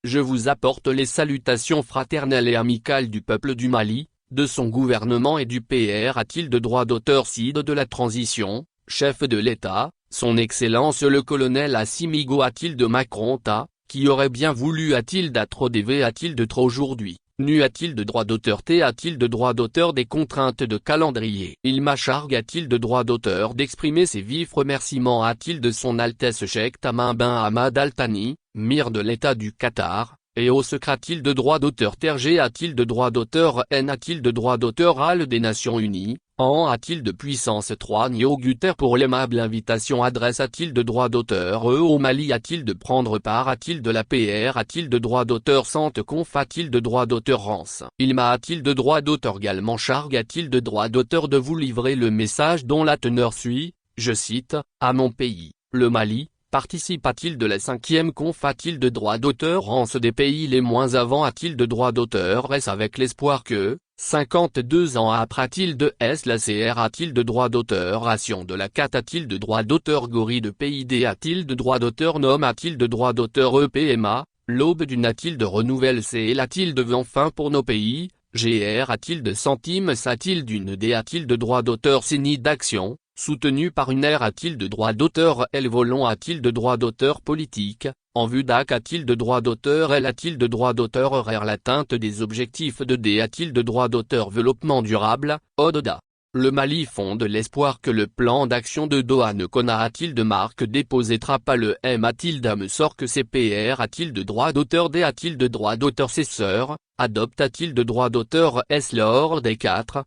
Je vous apporte les salutations fraternelles et amicales du peuple du Mali, de son gouvernement et du PR a-t-il de droit d'auteur Cid de la transition, chef de l'État, son Excellence le colonel Assimi Goïta de Macron-Ta, qui aurait bien voulu a-t-il d'être DV a-t-il de trop aujourd'hui, nu a-t-il de droit d'auteur T a-t-il de droit d'auteur des contraintes de calendrier. Il m'acharge a-t-il de droit d'auteur d'exprimer ses vifs remerciements a-t-il de son Altesse Cheikh Tamim bin Hamad Al Thani, Mire de l'État du Qatar, et au secret a-t-il de droit d'auteur Tergé a-t-il de droit d'auteur N a-t-il de droit d'auteur AL des Nations Unies, en a-t-il de puissance 3 Nio Guter pour l'aimable invitation adresse a-t-il de droit d'auteur au Mali a-t-il de prendre part a-t-il de la PR a-t-il de droit d'auteur Sante Conf a-t-il de droit d'auteur Rance il m'a a-t-il de droit d'auteur également Charg a-t-il de droit d'auteur de vous livrer le message dont la teneur suit, je cite, à mon pays, le Mali. Participe-t-il de la 5e conf a-t-il de droit d'auteur Rance des pays les moins avant a-t-il de droit d'auteur S avec l'espoir que, 52 ans après a-t-il de S la CR a-t-il de droit d'auteur Ration de la CAT a-t-il de droit d'auteur Gori de PID a-t-il de droit d'auteur NOM a-t-il de droit d'auteur EPMA, l'aube d'une a-t-il de renouvelle CL a-t-il de enfin pour nos pays, GR a-t-il de centimes a-t-il d'une D a-t-il de droit d'auteur CENI d'action soutenu par une R a-t-il de droit d'auteur L Volon a-t-il de droit d'auteur politique, en vue d'AC a-t-il de droit d'auteur L a-t-il de droit d'auteur RR l'atteinte des objectifs de D a-t-il de droit d'auteur développement durable, ODDA. Le Mali fonde l'espoir que le plan d'action de Doha ne Kona a-t-il de marque déposée pas le M a-t-il me sort que CPR a-t-il de droit d'auteur D a-t-il de droit d'auteur Cesseur, adopte a-t-il de droit d'auteur S lors des 4.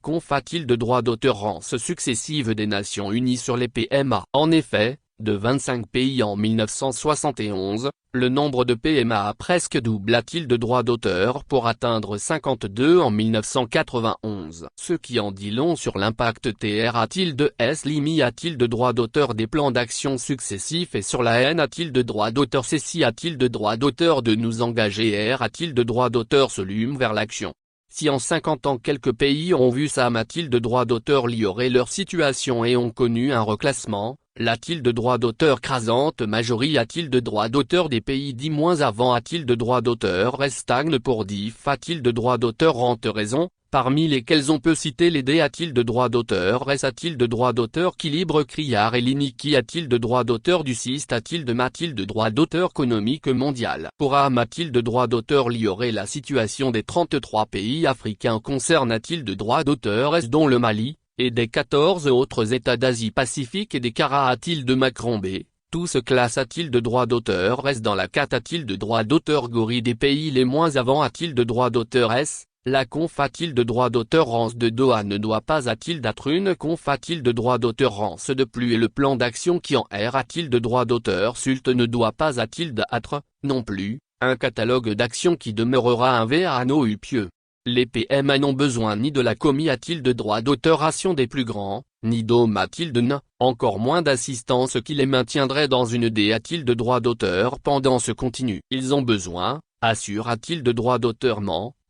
Conf a-t-il de droit d'auteur Rance successive des Nations Unies sur les PMA. En effet, de 25 pays en 1971, le nombre de PMA a presque doublé a-t-il de droit d'auteur pour atteindre 52 en 1991. Ce qui en dit long sur l'impact TR a-t-il de S Limi a-t-il de droit d'auteur des plans d'action successifs et sur la N a-t-il de droit d'auteur Ceci a-t-il de droit d'auteur de nous engager R a-t-il de droit d'auteur Solume vers l'action. Si en 50 ans quelques pays ont vu ça a-t-il de droit d'auteur liorer leur situation et ont connu un reclassement, l'a-t-il de droit d'auteur crasante majorie a-t-il de droit d'auteur des pays dits moins avant a-t-il de droit d'auteur stagne pour diff a-t-il de droit d'auteur rente raison, parmi lesquels on peut citer les D a-t-il de droit d'auteur S a-t-il de droit d'auteur qui libre criard et l'iniki a-t-il de droit d'auteur du CIST a-t-il de ma-t-il de droit d'auteur économique mondial pour a-t-il de droit d'auteur liorer la situation des 33 pays africains concerne a-t-il de droit d'auteur S dont le Mali, et des 14 autres États d'Asie-Pacifique et des Cara a-t-il de Macron B, tout se classe a-t-il de droit d'auteur S dans la CAT a-t-il de droit d'auteur Gori des pays les moins avant a-t-il de droit d'auteur S, la conf a-t-il de droit d'auteur Rance de Doha ne doit pas a-t-il d'être une conf a-t-il de droit d'auteur Rance de plus et le plan d'action qui en R a-t-il de droit d'auteur Sult ne doit pas a-t-il d'être, non plus, un catalogue d'actions qui demeurera un VANO pieux. Les PMA n'ont besoin ni de la commis a-t-il de droit d'auteur ration des plus grands, ni d'homme a-t-il de nain, encore moins d'assistance qui les maintiendrait dans une D a-t-il de droit d'auteur pendant ce continu. Ils ont besoin, assure a-t-il de droit d'auteur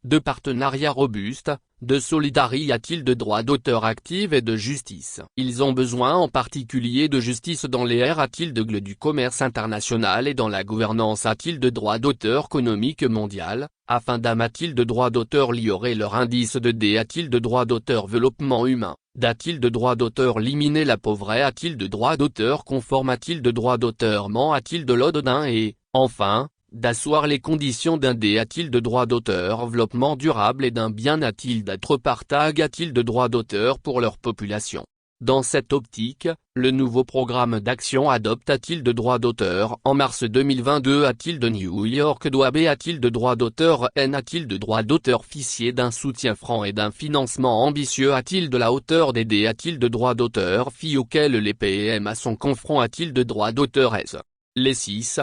de partenariats robustes, de solidarité a-t-il de droit d'auteur active et de justice. Ils ont besoin en particulier de justice dans les R a-t-il de du commerce international et dans la gouvernance a-t-il de droit d'auteur économique mondial, afin d'am-a-t-il de droit d'auteur liorer leur indice de D a-t-il de droit d'auteur développement humain, d'a-t-il de droit d'auteur liminer la pauvreté a-t-il de droit d'auteur conforme a-t-il de droit d'auteur a-t-il de l'odin et, enfin, d'asseoir les conditions d'un D a-t-il de droit d'auteur développement durable et d'un bien a-t-il d'être partage a-t-il de droit d'auteur pour leur population. Dans cette optique, le nouveau programme d'action adopte a-t-il de droit d'auteur en mars 2022 a-t-il de New York doit B a-t-il de droit d'auteur N a-t-il de droit d'auteur ficier d'un soutien franc et d'un financement ambitieux a-t-il de la hauteur des D a-t-il de droit d'auteur FI auquel les PMA sont confrontés a-t-il de droit d'auteur S. Les 6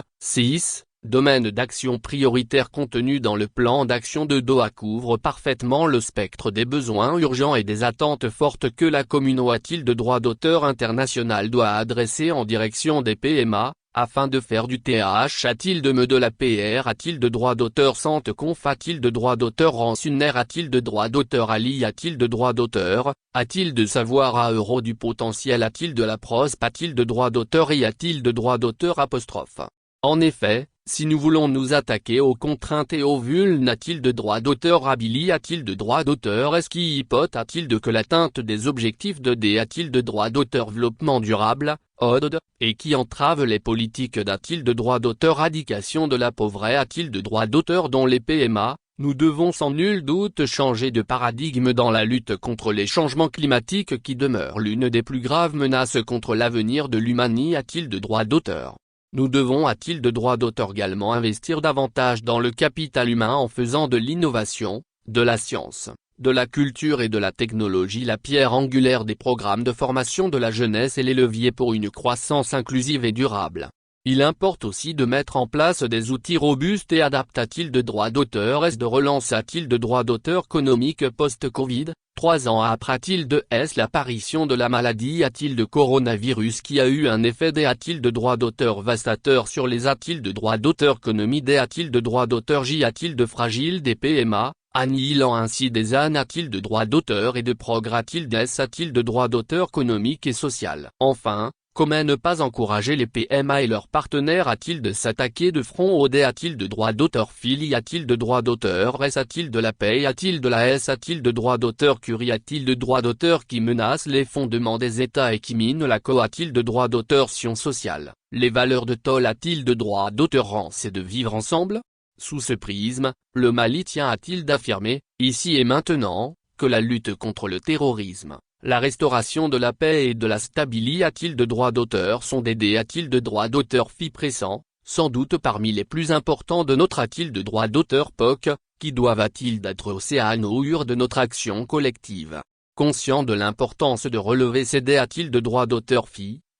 domaines d'action prioritaires contenus dans le plan d'action de Doha couvrent parfaitement le spectre des besoins urgents et des attentes fortes que la communauté a-t-il de droit d'auteur international doit adresser en direction des PMA, afin de faire du TH a-t-il de la PR a-t-il de droit d'auteur Sante Conf a-t-il de droit d'auteur Ransuner a-t-il de droit d'auteur Ali a-t-il de droit d'auteur, a-t-il de savoir à euro du potentiel a-t-il de la prose a-t-il de droit d'auteur et a-t-il de droit d'auteur apostrophe. En effet, Si nous voulons nous attaquer aux contraintes et aux vulnérations de droit d'auteur, a-t-il de droit d'auteur, est-ce qui hypothèse-t-il de que l'atteinte des objectifs de a-t-il de droit d'auteur développement durable, ODD, et qui entrave les politiques d'a-t-il de droit d'auteur éradication de la pauvreté, a-t-il de droit d'auteur dans les PMA. Nous devons sans nul doute changer de paradigme dans la lutte contre les changements climatiques qui demeurent l'une des plus graves menaces contre l'avenir de l'humanité, a-t-il de droit d'auteur. Nous devons, a-t-il de droit d'auteur, également investir davantage dans le capital humain en faisant de l'innovation, de la science, de la culture et de la technologie la pierre angulaire des programmes de formation de la jeunesse et les leviers pour une croissance inclusive et durable. Il importe aussi de mettre en place des outils robustes et adaptatifs de droit d'auteur et de relance, a-t-il de droit d'auteur économique post-Covid. 3 ans après, a-t-il de l'apparition de la maladie, a-t-il de coronavirus qui a eu un effet a-t-il de droit d'auteur dévastateur sur les a-t-il de droit d'auteur économie a-t-il de droit d'auteur a-t-il de fragile des PMA, annihilant ainsi des ânes, a-t-il de droit d'auteur et de progrès, a-t-il de droit d'auteur économique et social. Enfin, comment ne pas encourager les PMA et leurs partenaires, a-t-il de s'attaquer de front au a-t-il de droit d'auteur fili, a-t-il de droit d'auteur a-t-il de la paix, a-t-il de la a-t-il de droit d'auteur curie, a-t-il de droit d'auteur qui menace les fondements des États et qui mine la a-t-il de droit d'auteur science sociale, les valeurs de Toll, a-t-il de droit d'auteur c'est de vivre ensemble. Sous ce prisme, le Mali tient, a-t-il d'affirmer, ici et maintenant, que la lutte contre le terrorisme, la restauration de la paix et de la stabilité, a-t-il de droit d'auteur sont des a-t-il de droit d'auteur pressants, sans doute parmi les plus importants de notre a-t-il de droit d'auteur POC, qui doivent a-t-il d'être océanours de notre action collective. Conscient de l'importance de relever ces a-t-il de droit d'auteur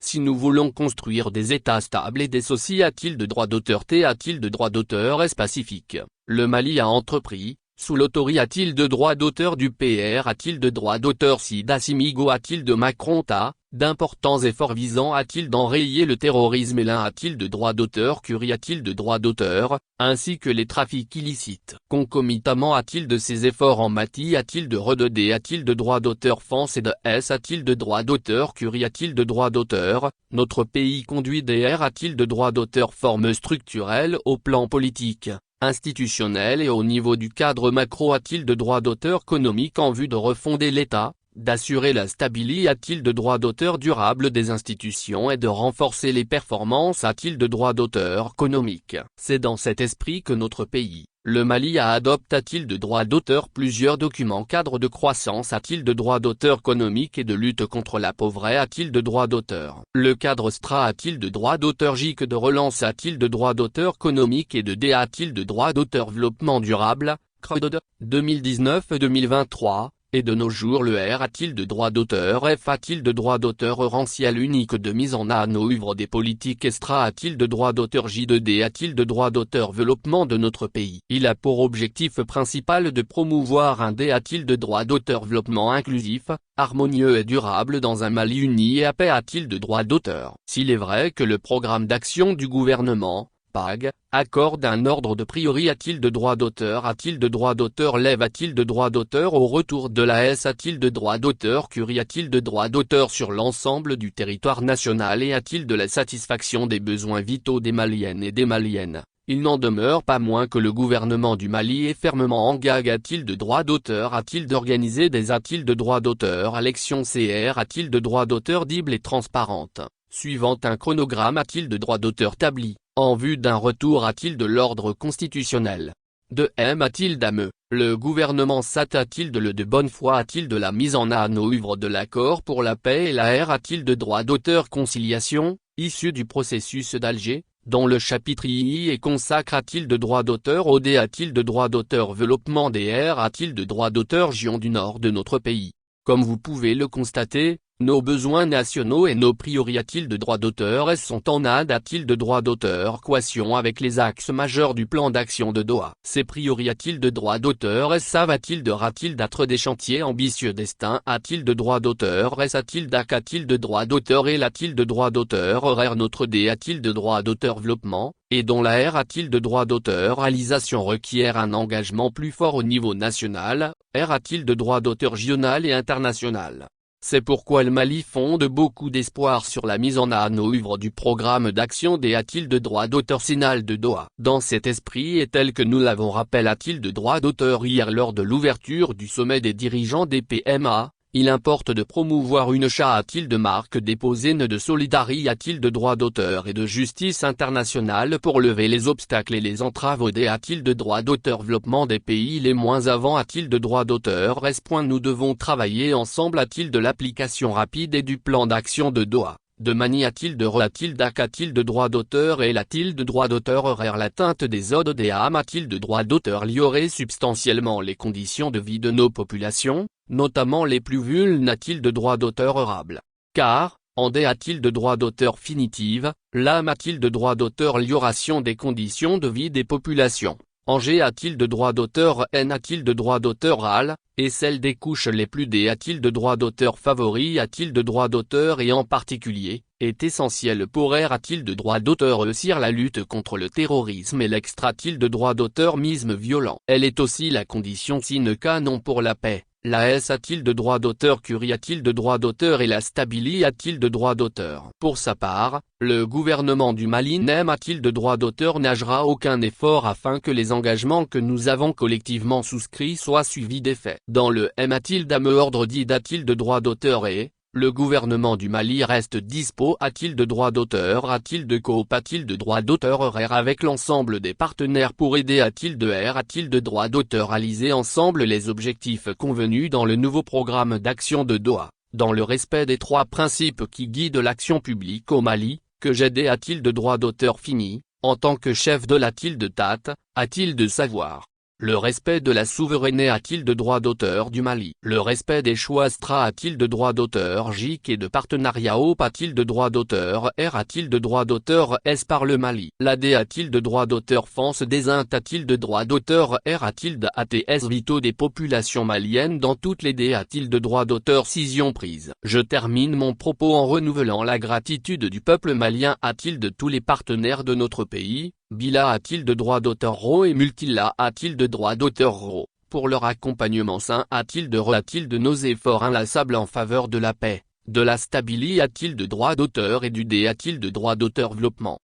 si nous voulons construire des États stables et des sociétés a-t-il de droit d'auteur a-t-il de droit d'auteur pacifique, le Mali a entrepris, sous l'autorité a-t-il de droit d'auteur du PR, a-t-il de droit d'auteur d'Assimigo, a-t-il de Macron d'importants efforts visant a-t-il d'enrayer le terrorisme et l'un a-t-il de droit d'auteur curie, a-t-il de droit d'auteur, ainsi que les trafics illicites. Concomitamment a-t-il de ces efforts en matière a-t-il de redodé, a-t-il de droit d'auteur France et de a-t-il de droit d'auteur curie, a-t-il de droit d'auteur, notre pays conduit a-t-il de droit d'auteur forme structurelle au plan politique, institutionnel et au niveau du cadre macro, a-t-il de droit d'auteur économique en vue de refonder l'État, d'assurer la stabilité, a-t-il de droit d'auteur durable des institutions et de renforcer les performances, a-t-il de droit d'auteur économique. C'est dans cet esprit que notre pays, le Mali, a adopté a-t-il de droit d'auteur plusieurs documents cadres de croissance, a-t-il de droit d'auteur économique et de lutte contre la pauvreté, a-t-il de droit d'auteur. Le cadre STRA a-t-il de droit d'auteur JIC de relance, a-t-il de droit d'auteur économique et de DA a-t-il de droit d'auteur développement durable, CRED, 2019-2023. Et de nos jours le R a-t-il de droit d'auteur a-t-il de droit d'auteur rancial unique de mise en œuvre des politiques extra, a-t-il de droit d'auteur J2D, a-t-il de droit d'auteur développement de notre pays. Il a pour objectif principal de promouvoir un a-t-il de droit d'auteur développement inclusif, harmonieux et durable dans un Mali uni et à paix, a-t-il de droit d'auteur. S'il est vrai que le programme d'action du gouvernement, PAG, accorde un ordre de priorité, a-t-il de droit d'auteur, a-t-il de droit d'auteur lève, a-t-il de droit d'auteur au retour de la a-t-il de droit d'auteur curie, a-t-il de droit d'auteur sur l'ensemble du territoire national et a-t-il de la satisfaction des besoins vitaux des Maliennes et des Maliennes. Il n'en demeure pas moins que le gouvernement du Mali est fermement engagé, a-t-il de droit d'auteur, a-t-il d'organiser des a-t-il de droit d'auteur élections CR, a-t-il de droit d'auteur libre et transparente, suivant un chronogramme, a-t-il de droit d'auteur établi, en vue d'un retour a-t-il de l'ordre constitutionnel. De M a-t-il d'AME, le gouvernement a-t-il de bonne foi, a-t-il de la mise en œuvre de l'accord pour la paix et la R a-t-il de droit d'auteur conciliation, issu du processus d'Alger, dont le chapitre II est consacre, a-t-il de droit d'auteur au D, a-t-il de droit d'auteur développement DR, a-t-il de droit d'auteur région du nord de notre pays. Comme vous pouvez le constater, nos besoins nationaux et nos priorités a-t-il de droit d'auteur sont en a-t-il de droit d'auteur équation avec les axes majeurs du plan d'action de Doha. Ces priorités a-t-il de droit d'auteur va-t-il d'être des chantiers ambitieux destin, a-t-il de droit d'auteur a-t-il a-t-il de droit d'auteur et a-t-il de droit d'auteur horaire notre D a-t-il de droit d'auteur développement, et dont la R a-t-il de droit d'auteur réalisation requiert un engagement plus fort au niveau national, R a-t-il de droit d'auteur régional et international. C'est pourquoi le Mali fonde beaucoup d'espoir sur la mise en œuvre du programme d'action des a-t-il de droit d'auteur SINAL de Doha. Dans cet esprit et tel que nous l'avons rappelé a-t-il de droit d'auteur hier lors de l'ouverture du sommet des dirigeants des PMA, il importe de promouvoir une charte de marque déposée de solidarité de droit d'auteur et de justice internationale pour lever les obstacles et les entraves au de droit d'auteur développement des pays les moins avant de droit d'auteur. Nous devons travailler ensemble de l'application rapide et du plan d'action de Doha. De manie de droit d'auteur et de droit d'auteur aurait l'atteinte des odes des âmes de droit d'auteur liorait substantiellement les conditions de vie de nos populations, notamment les plus vulnérables de droit d'auteur honorable. Car, en des de droit d'auteur finitive, l'âme de droit d'auteur lioration des conditions de vie des populations. Angers de droit d'auteur N de droit d'auteur AL, et celle des couches les plus des de droit d'auteur favoris de droit d'auteur et en particulier, est essentielle pour de droit d'auteur réussir la lutte contre le terrorisme et l'extra de droit d'auteur misme violent. Elle est aussi la condition sine qua non pour la paix. La S de droit d'auteur curie de droit d'auteur et la stabilité de droit d'auteur. Pour sa part, le gouvernement du Mali n'aime de droit d'auteur nagera aucun effort afin que les engagements que nous avons collectivement souscrits soient suivis d'effet. Dans le ordre dit de droit d'auteur et, le gouvernement du Mali reste dispo de droit d'auteur de coop de droit d'auteur horaire avec l'ensemble des partenaires pour aider de droit d'auteur à liser ensemble les objectifs convenus dans le nouveau programme d'action de Doha, dans le respect des 3 principes qui guident l'action publique au Mali, que j'ai des de droit d'auteur fini, en tant que chef de la de TAT, de savoir. Le respect de la souveraineté de droit d'auteur du Mali. Le respect des choix de droit d'auteur JIC et de partenariat au de droit d'auteur R de droit d'auteur S par le Mali. La D de droit d'auteur France des de droit d'auteur R ATS vitaux des populations maliennes dans toutes les D de droit d'auteur cision prise. Je termine mon propos en renouvelant la gratitude du peuple malien de tous les partenaires de notre pays. Bila de droit d'auteur RO et Multila de droit d'auteur RO, pour leur accompagnement sain de nos efforts inlassables en faveur de la paix, de la stabilité de droit d'auteur et du D de droit d'auteur développement.